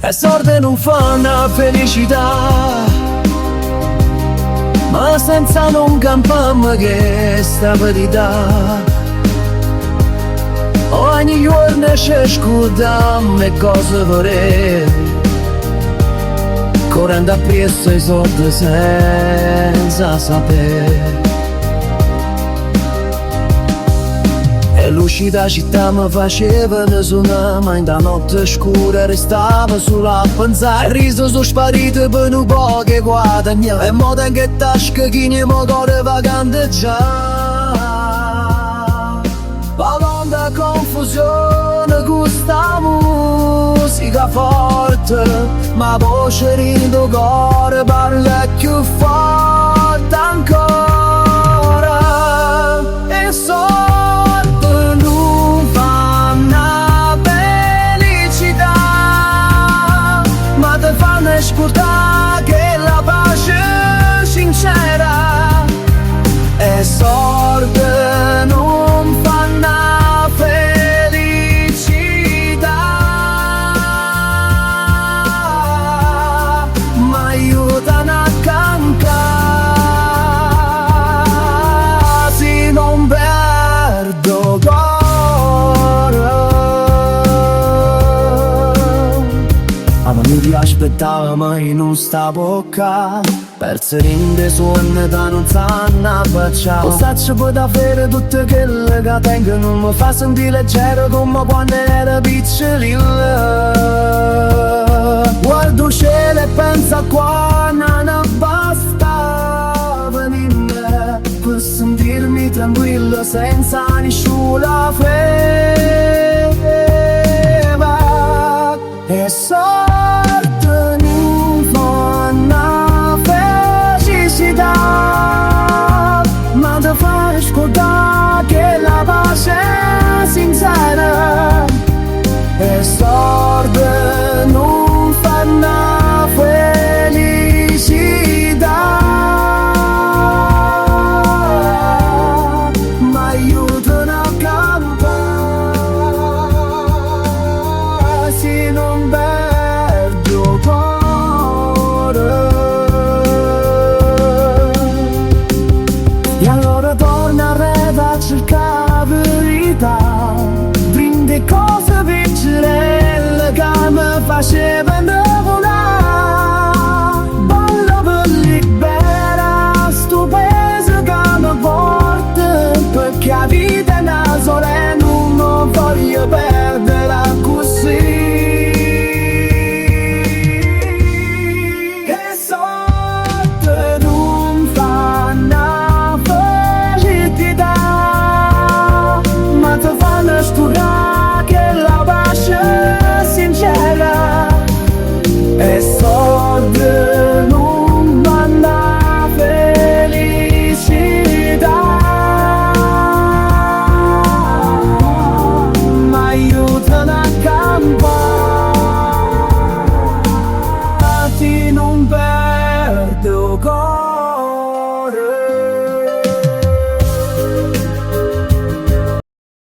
E sorte non fanno felicità, ma senza non campammo che sta verità. Ogni giorno ci ascoltiamo e cose vorrei, correndo appresso i soldi senza sapere. E luci da città mi facevano suonare, ma in da notte scura restavo solo a pensare. Il riso sono sparito per un po' che guadagno, e mo tengo in tasca chi ne mo corre vagante già. Parla di confusione con sta musica forte, ma voce rindo cuore parla più forte ancora. E sorte non fanno felicità, ma te fanno ascoltare che la pace è sincera. E sorte non fanno felicità, ma aiutano a cantare, se non perdo cuore. Ma mi aspettava mai non sta bocca, perse rinde suonne da non sanno affacciare. Lo saccio poi da fare tutte quelle che tengo, non mi fa sentire leggero come quando era piccolilla. Guardo il cielo e penso a quando non basta venire, per sentirmi tranquillo senza nessuna feva. E so